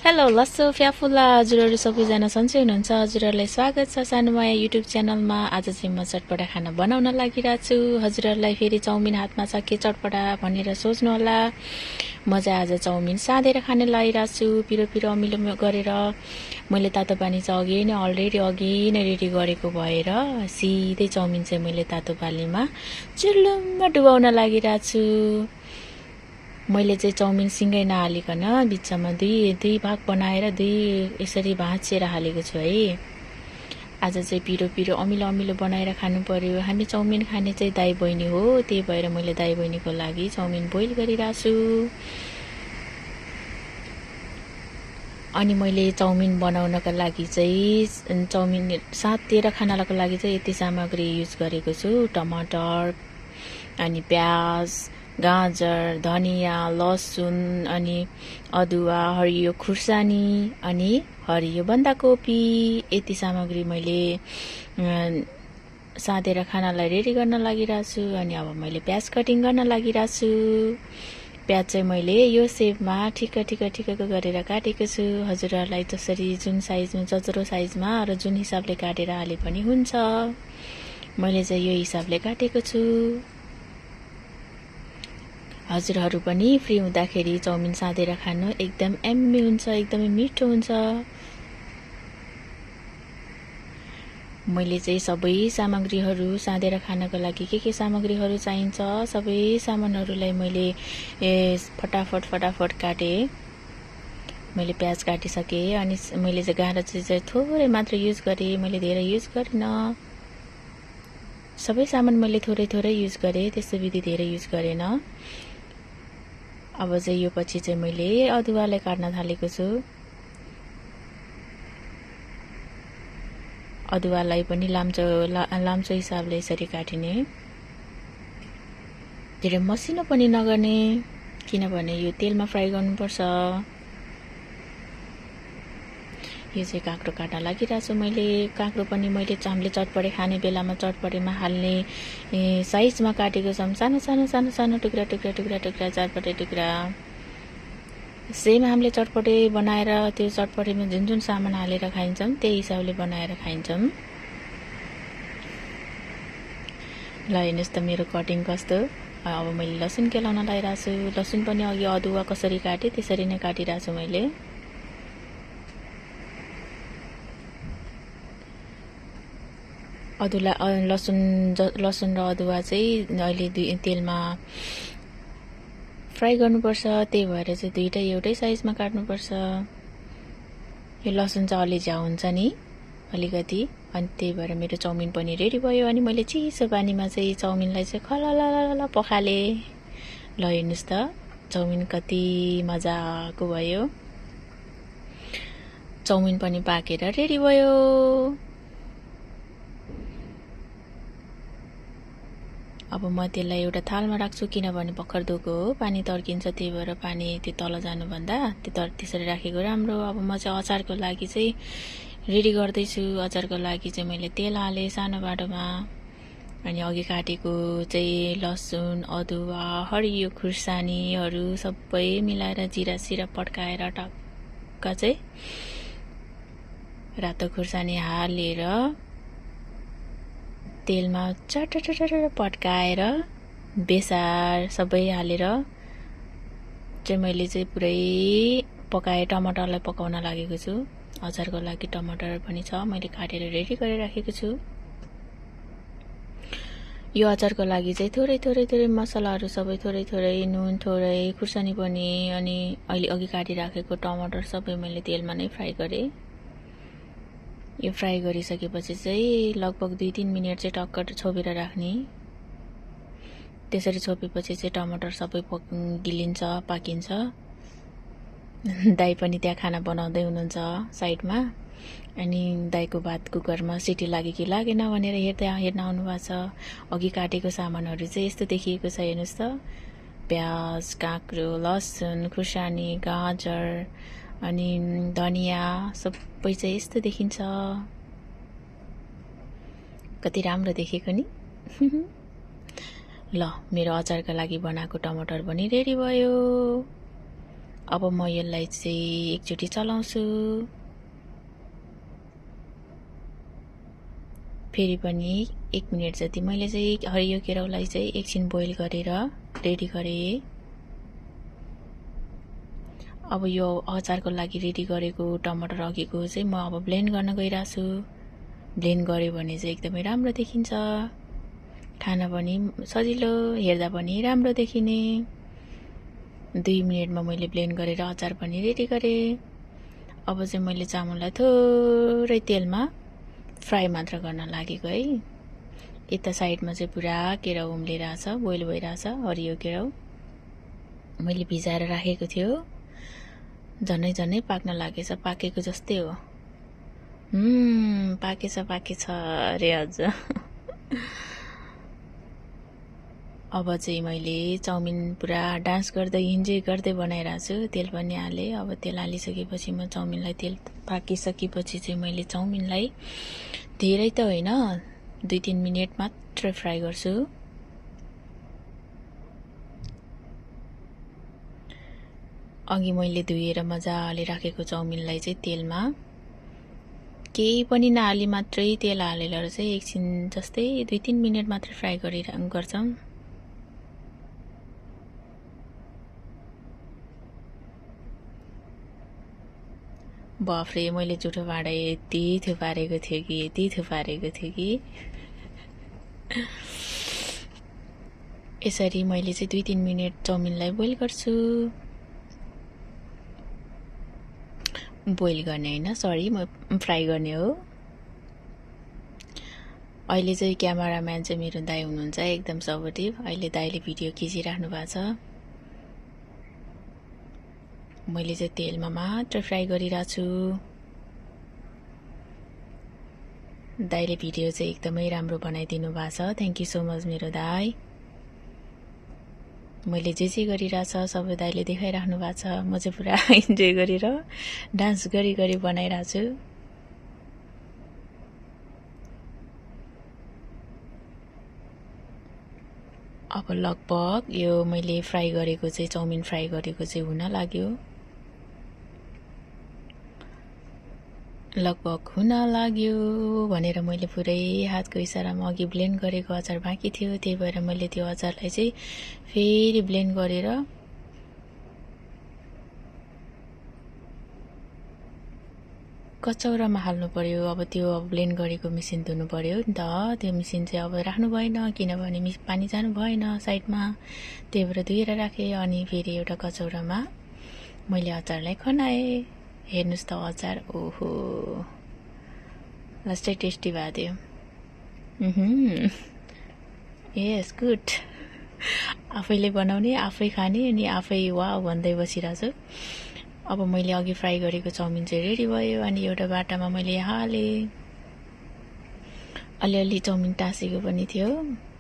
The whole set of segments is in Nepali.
हेलो लस्सो फ्याफुल्ला हजुरहरू सबैजना सन्चै हुनुहुन्छ। हजुरहरूलाई स्वागत छ सानोमाया युट्युब च्यानलमा। आज चाहिँ म चटपटा खाना बनाउन लागिरहेको छु। हजुरहरूलाई फेरि चाउमिन हातमा छ के चटपटा भनेर सोच्नुहोला। म चाहिँ आज चाउमिन साँधेर खाने लागिरहेको छु, पिरो पिरो अमिलो गरेर। मैले तातो पानी चाहिँ अघि नै रेडी गरेको भएर सिधै चाउमिन चाहिँ मैले तातो पानीमा चुल्लुमा डुबाउन लागिरहेको छु। मैले चाहिँ चाउमिन सिँगै नहालिकन बिचमा दुई भाग बनाएर यसरी भाँचेर हालेको छु है। आज चाहिँ पिरो पिरो अमिलो बनाएर खानु पर्यो। हामी चाउमिन खाने चाहिँ दाइ बहिनी हो, त्यही भएर मैले दाइ बहिनीको लागि चाउमिन बोइल गरिरहेको छु। अनि मैले चाउमिन बनाउनको लागि चाहिँ चाउमिन साँधेर खानाको लागि चाहिँ यति सामग्री युज गरेको छु। टमाटर अनि प्याज, गाजर, धनियाँ, लसुन अनि अदुवा, हरियो खुर्सानी अनि हरियो बन्दाकोपी। यति सामग्री मैले साँधेर खानालाई रेडी गर्न लागिरहेको छु। अनि अब मैले प्याज कटिङ गर्न लागिरहेको छु। प्याज चाहिँ मैले यो सेपमा ठिक्क गरेर काटेको छु। हजुरहरूलाई जसरी जुन साइजमा जत्रो साइजमा र जुन हिसाबले काटेर हाले पनि हुन्छ। मैले चाहिँ यो हिसाबले काटेको छु। हजुरहरू पनि फ्री हुँदाखेरि चाउमिन साँधेर खानु एकदम यम्मी हुन्छ, एकदमै मिठो हुन्छ। मैले चाहिँ सबै सामग्रीहरू साँधेर खानको लागि के सामग्रीहरू चाहिन्छ सबै सामानहरूलाई मैले फटाफट काटेँ। मैले प्याज काटिसकेँ। अनि मैले चाहिँ गाह्रो चाहिँ थोरै मात्र युज गरेँ, मैले धेरै युज गरिनँ। सबै सामान मैले थोरै युज गरेँ, त्यस्तो विधि धेरै युज गरेन। अब चाहिँ यो पछि चाहिँ मैले अदुवालाई काट्न थालेको छु। अदुवालाई पनि लाम्चो हिसाबले यसरी काटिने, धेरै मसिनो पनि नगर्ने, किनभने यो तेलमा फ्राई गर्नुपर्छ। यो चाहिँ काँक्रो काट्न लागिरहेको छु मैले। काँक्रो पनि मैले हामीले चटपटे खाने बेलामा चटपटेमा हाल्ने साइजमा काटेको छौँ। सानो टुक्रा चटपटे टुक्रा। सेम हामीले चटपटे बनाएर त्यो चटपटेमा जुन सामान हालेर खाइन्छौँ त्यही हिसाबले बनाएर खाइन्छौँ। ल हेर्नुहोस् त मेरो कटिङ कस्तो। अब मैले लसुन केलाउन लागिरहेको छु। लसुन पनि अघि अदुवा कसरी काटेँ त्यसरी नै काटिरहेको छु मैले। लसुन र अदुवा चाहिँ अहिले तेलमा फ्राई गर्नुपर्छ, त्यही भएर चाहिँ दुईटै एउटै साइजमा काट्नुपर्छ। यो लसुन चाहिँ अलि झ्याउ हुन्छ नि अलिकति, अनि त्यही भएर मेरो चाउमिन पनि रेडी भयो। अनि मैले चिसो पानीमा चाहिँ चाउमिनलाई चाहिँ खलल पखालेँ। ल हेर्नुहोस् त चाउमिन कति मजाको भयो। चाउमिन पनि पाकेर रेडी भयो। अब म त्यसलाई एउटा थालमा राख्छु, किनभने भर्खर धोएको हो, पानी तर्किन्छ, त्यही भएर पानी त्यो तल जानुभन्दा त्यसरी राखेको राम्रो। अब म चाहिँ अचारको लागि चाहिँ रेडी गर्दैछु। अचारको लागि चाहिँ मैले तेल हालेँ सानो बाटोमा। अनि अघि काटेको चाहिँ लसुन, अदुवा, हरियो खुर्सानीहरू सबै मिलाएर जिरा सिरा पड्काएर टक्क चाहिँ रातो खुर्सानी हालेर तेलमा चटचट पड्काएर बेसार सबै हालेर चाहिँ मैले चाहिँ पुरै पकाएँ। टमाटरलाई पकाउन लागेको छु। अचारको लागि टमाटर पनि छ, मैले काटेर रेडी गरेर राखेको छु। यो अचारको लागि चाहिँ थोरै मसलाहरू सबै थोरै नुन थोरै, खुर्सानी पनि, अनि अहिले अघि काटिराखेको टमाटर सबै मैले तेलमा नै फ्राई गरेँ। यो फ्राई गरिसकेपछि चाहिँ लगभग 2-3 मिनट चाहिँ टक्क छोपेर राख्ने। त्यसरी छोपेपछि चाहिँ टमाटर सबै गिलिन्छ, पाकिन्छ। दाइ पनि त्यहाँ खाना बनाउँदै हुनुहुन्छ साइडमा। अनि दाइको भात कुकरमा सिटी लाग्यो कि लागेन भनेर हेर्न आउनु भएको छ। अघि काटेको सामानहरू चाहिँ यस्तो देखिएको छ, हेर्नुहोस् त। प्याज, काँक्रो, लसुन, खुर्सानी, गाजर अनि धनियाँ सबै चाहिँ यस्तो देखिन्छ। कति राम्रो देखेको नि। ल मेरो अचारका लागि बनाएको टमाटर पनि रेडी भयो। अब म यसलाई चाहिँ एकचोटि चलाउँछु। फेरि पनि 1 मिनेट जति मैले चाहिँ हरियो केराउलाई चाहिँ एकछिन बोइल गरेर रेडी गरेँ। अब यो अचारको लागि रेडी गरेको टमाटर अघिको चाहिँ म अब ब्लेन्ड गर्न गइरहेको छु। ब्लेन्ड गर्यो भने चाहिँ एकदमै राम्रो देखिन्छ, खान पनि सजिलो, हेर्दा पनि राम्रो देखिने। 2 मिनेटमा मैले ब्लेन्ड गरेर अचार पनि रेडी गरेँ। अब चाहिँ मैले चामललाई थोरै तेलमा फ्राई मात्र गर्न लागेको है। यता साइडमा चाहिँ पुरा केराउ उम्लिरहेछ, बोइल भइरहेछ। हरियो केराउ मैले भिजाएर राखेको थियो, झनै झनै पाक्न लागेछ, पाकेको जस्तै हो। पाकेछ अरे अझ। अब चाहिँ मैले चाउमिन पुरा डान्स गर्दै इन्जोय गर्दै बनाइरहेको छु। तेल पनि हालेँ। अब तेल हालिसकेपछि म चाउमिनलाई तेल पाकिसकेपछि चाहिँ मैले चाउमिनलाई धेरै त होइन, 2-3 मिनेट मात्र फ्राई गर्छु। अघि मैले धुएर मजाले राखेको चाउमिनलाई चाहिँ तेलमा केही पनि नहाली मात्रै तेल हालेर चाहिँ एकछिन जस्तै 2-3 मिनेट मात्र फ्राई गर्छौँ। बाफ्रे, मैले जुठो भाँडा यति थुपारेको थियो कि यसरी मैले चाहिँ 2-3 मिनेट चाउमिनलाई बोइल गर्छु। बोइल गर्ने होइन, सरी, म फ्राई गर्ने हो। अहिले चाहिँ क्यामेराम्यान चाहिँ मेरो दाइ हुनुहुन्छ, एकदम सपोर्टिभ। अहिले दाइले भिडियो खिचिराख्नु भएको छ। मैले चाहिँ तेलमा मात्र फ्राई गरिरहेको छु। दाइले भिडियो चाहिँ एकदमै राम्रो बनाइदिनु भएको छ। थ्याङ्क यू सो मच मेरो दाइ। मैले जे गरिरहेछ सबै दाइले देखाइराख्नु भएको छ। म चाहिँ पुरा इन्जोय गरेर डान्स गरी बनाइरहेको छु। अब लगभग यो मैले फ्राई गरेको चाहिँ चाउमिन फ्राई गरेको चाहिँ हुन लाग्यो। लगभग हुन लाग्यो भनेर मैले पुरै हातको इसारामा अघि ब्लेन्ड गरेको अचार बाँकी थियो, त्यही भएर मैले त्यो अचारलाई चाहिँ फेरि ब्लेन्ड गरेर कचौरामा हाल्नु पर्यो। अब त्यो ब्लेन्ड गरेको मेसिन धुनु पर्यो नि त। त्यो मेसिन चाहिँ अब राख्नु भएन, किनभने पानी जानु भएन साइडमा, त्यही भएर धुएर राखेँ। अनि फेरि एउटा कचौरामा मैले अचारलाई खनाएँ। हेर्नुहोस् त अचार, ओहो लास्टै टेस्टी भएको थियो। यस, गुड। आफैले बनाउने, आफै खाने, अनि आफै वाउ भन्दै बसिरहेको छु। अब मैले अघि फ्राई गरेको चाउमिन चाहिँ रेडी भयो। अनि एउटा बाटामा मैले हालेँ। अलिअलि चाउमिन टाँसेको पनि थियो।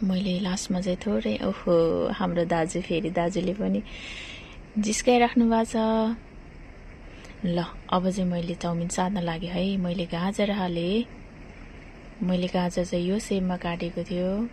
मैले लास्टमा चाहिँ थोरै, ओहो हाम्रो दाजुले पनि जिस्काइराख्नु भएको छ। ल अब चाहिँ मैले चाउमिन साध्न लाग्यो है। मैले गाजर हालेँ। मैले गाजर चाहिँ यो सेपमा काटेको थियो।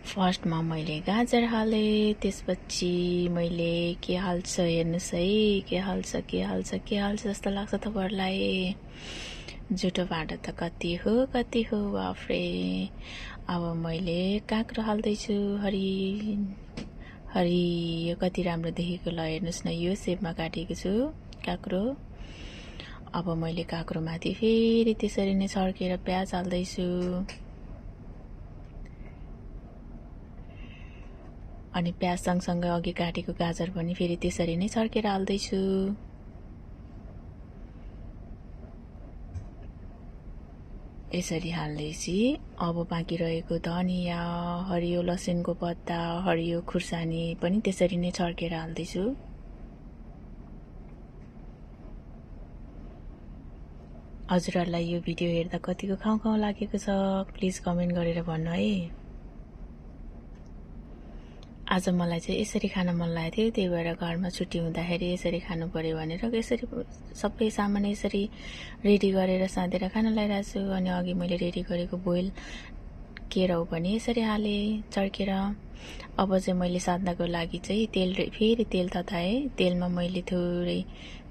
फर्स्टमा मैले गाजर हालेँ, त्यसपछि मैले के हाल्छ हेर्नुहोस् है, के हाल्छ जस्तो लाग्छ तपाईँहरूलाई। जुठो भाँडा त कति हो बाफ्रे। अब मैले काँक्रो हाल्दैछु, हरियो कति राम्रो देखेको। ल हेर्नुहोस् न, यो सेपमा काटेको छु काँक्रो। अब मैले काँक्रोमाथि फेरि त्यसरी नै छर्केर प्याज हाल्दैछु। अनि प्याज सँगसँगै अघि काटेको गाजर पनि फेरि त्यसरी नै छर्केर हाल्दैछु। यसरी हाल्दैछु। अब बाँकी रहेको धनिया, हरियो लसुनको पत्ता, हरियो खुर्सानी पनि त्यसरी नै छर्केर हाल्दैछु। हजुरहरूलाई यो भिडियो हेर्दा कतिको खाउँ लागेको छ प्लिज कमेन्ट गरेर भन्नु है। आज मलाई चाहिँ यसरी खान मन लागेको थियो, त्यही भएर घरमा छुट्टी हुँदाखेरि यसरी खानु पर्यो भनेर यसरी सबै सामान यसरी रेडी गरेर साँधेर खान लागिरहेको छु। अनि अघि मैले रेडी गरेको बोइल केराउ पनि यसरी हालेँ चर्केर। अब चाहिँ मैले साध्नको लागि चाहिँ फेरि तेल तताएँ। तेलमा मैले थोरै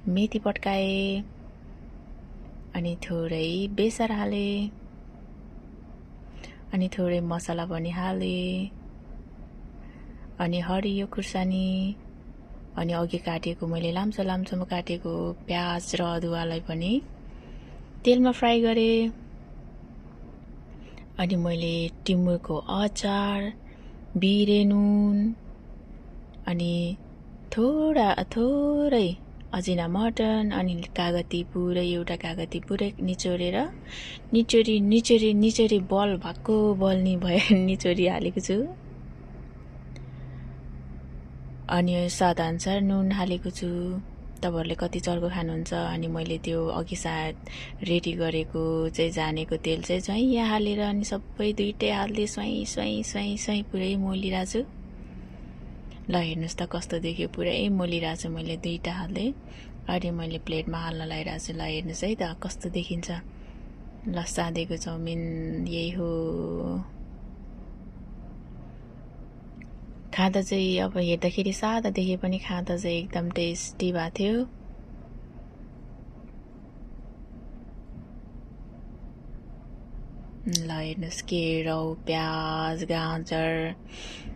मेथी पड्काएँ अनि थोरै बेसार हालेँ अनि थोरै मसला पनि हालेँ अनि हरियो खुर्सानी अनि अघि काटेको मैले लाम्चोमा काटेको प्याज र अदुवालाई पनि तेलमा फ्राई गरेँ। अनि मैले टिमुरको अचार, बिरे नुन अनि थोरै अजिना मटन अनि एउटा कागती पुरै निचोरेर निचोरी बल भएको बल्नी भयो निचोरी हालेको छु। अनि स्वादअनुसार नुन हालेको छु। तपाईँहरूले कति चर्को खानुहुन्छ। अनि मैले त्यो अघि सायद रेडी गरेको चाहिँ जानेको तेल चाहिँ झैँ हालेर अनि सबै दुइटै हाल्दै स्वाई पुरै मोलिरहेको छु। ल हेर्नुहोस् त कस्तो देख्यो, पुरै मोलिरहेको छु मैले दुईटा हाल्दै। अनि मैले प्लेटमा हाल्न लगाइरहेको छु। ल हेर्नुहोस् है त कस्तो देखिन्छ। ल साँधेको चाउमिन यही हो। खाँदा चाहिँ अब हेर्दाखेरि सादा देखे पनि खाँदा चाहिँ एकदम टेस्टी भएको थियो। ल हेर्नुहोस् केराउ, प्याज, गाजर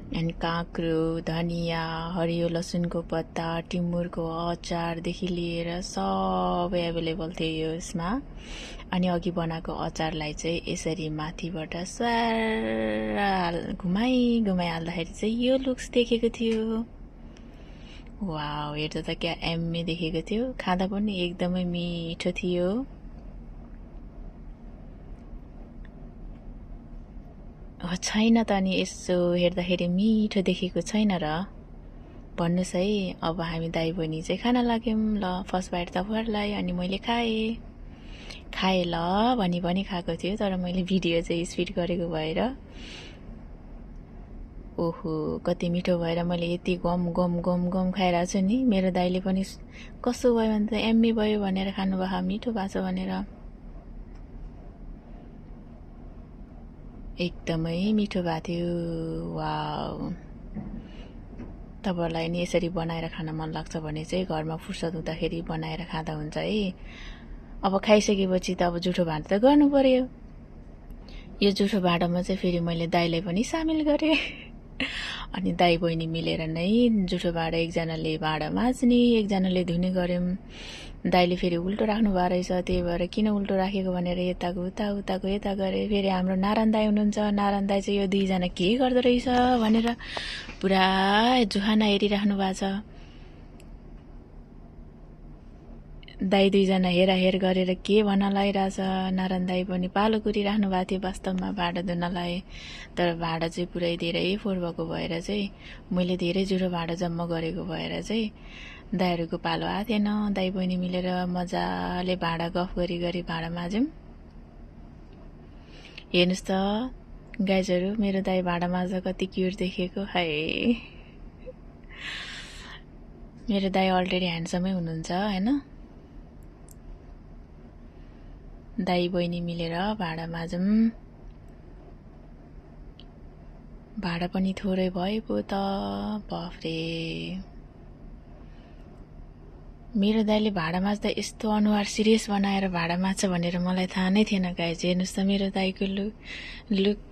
अनि काँक्रो, धनिया, हरियो लसुनको पत्ता, टिमुरको अचारदेखि लिएर सबै एभाइलेबल थियो यसमा। अनि अघि बनाएको अचारलाई चाहिँ यसरी माथिबाट स्वार घुमाइ हाल्दाखेरि चाहिँ यो लुक्स देखेको थियो। वाउ, हेर्दा त क्या एम्मे देखेको थियो। खाँदा पनि एकदमै मिठो थियो। छैन त अनि यसो हेर्दाखेरि मिठो देखेको छैन र भन्नुहोस् है। अब हामी दाइ बहिनी चाहिँ खान लाग्यौँ। ल फर्स्ट बाइट तपाईँहरूलाई अनि मैले खाएँ ल भनी खाएको थियो। तर मैले भिडियो चाहिँ स्पिड गरेको भएर ओहो कति मिठो भएर मैले यति गम खाइरहेको छु नि। मेरो दाइले पनि कसो भयो भने त एम्मी भयो भनेर खानुभयो, मिठो भएको छ भनेर। एकदमै मिठो भएको थियो। वाउ, तपाईँहरूलाई नि यसरी बनाएर खान मन लाग्छ भने चाहिँ घरमा फुर्सद हुँदाखेरि बनाएर खाँदा हुन्छ है। अब खाइसकेपछि त अब जुठो भाँडो त गर्नु पर्यो। यो जुठो भाँडोमा चाहिँ फेरि मैले दाइलाई पनि सामेल गरेँ। अनि दाइ बहिनी मिलेर नै जुठो भाँडो एकजनाले भाँडा माझ्ने एकजनाले धुने गऱ्यौँ। दाइले फेरि उल्टो राख्नु भएको रहेछ, त्यही भएर किन उल्टो राखेको भनेर यताको उताको यता गरे। फेरि हाम्रो नारायण दाइ हुनुहुन्छ। नारायण दाइ चाहिँ यो दुईजना के गर्दो रहेछ भनेर पुरा जुहाना हेरिराख्नु भएको छ। दाइ दुईजना हेराहेर गरेर के भन्न लागिरहेछ। नारायण दाइ पनि पालो कुरिराख्नु भएको थियो वास्तवमा भाँडा धुनलाई। तर भाँडा चाहिँ पुरै धेरै फोहोर भएको भएर चाहिँ मैले धेरै जुठो भाँडा जम्मा गरेको भएर चाहिँ दाइहरूको पालो आएको थिएन। दाइ बहिनी मिलेर मजाले भाँडा गफ गरी भाँडा माझ्यौँ। हेर्नुहोस् त गाइजहरू, मेरो दाइ भाँडा माझ्दा कति क्युट देखेको। हाय, मेरो दाइ अलरेडी ह्यान्डसमै हुनुहुन्छ होइन। दाइ बहिनी मिलेर भाँडा माझौँ। भाँडा पनि थोरै भयो पो त, बाफरे। मेरो दाइले भाँडा माझ्दा यस्तो अनुहार सिरियस बनाएर भाँडा माझ्छ भनेर मलाई थाहा नै थिएन गाइज। हेर्नुहोस् त मेरो दाइको लुक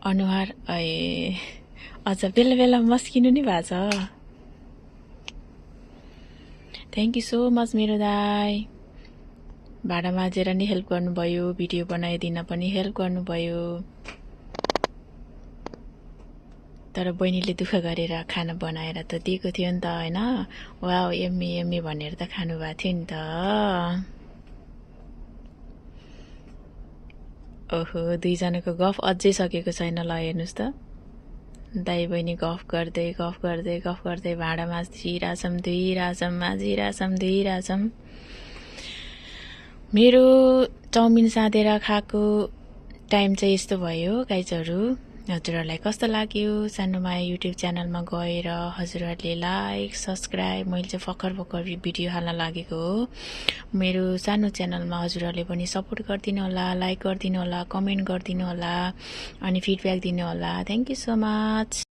अनुहार अझ बेला मस्किनु नि भएको छ। थ्याङ्क यू सो मच मेरो दाइ। भाँडा माझेर नि हेल्प गर्नुभयो, भिडियो बनाइदिन पनि हेल्प गर्नुभयो। तर बहिनीले दुःख गरेर खाना बनाएर त दिएको थियो नि त होइन। वाउ, यम्मी भनेर त खानुभएको थियो नि त। ओहो, दुईजनाको गफ अझै सकेको छैन। ल हेर्नुहोस् त दाइ बहिनी गफ गर्दै भाँडा धुइरहेछौँ। मेरो चाउमिन साँधेर खाएको टाइम चाहिँ यस्तो भयो गाइजहरू। हजुरहरूलाई कस्तो लाग्यो सानोमाया युट्युब च्यानलमा गएर हजुरहरूले लाइक सब्सक्राइब मैले चाहिँ भर्खर भिडियो हाल्न लागेको हो मेरो सानो च्यानलमा हजुरहरूले पनि सपोर्ट गरिदिनु होला लाइक गरिदिनु होला कमेन्ट गरिदिनु होला अनि फिडब्याक दिनु होला थ्याङ्क यू सो मच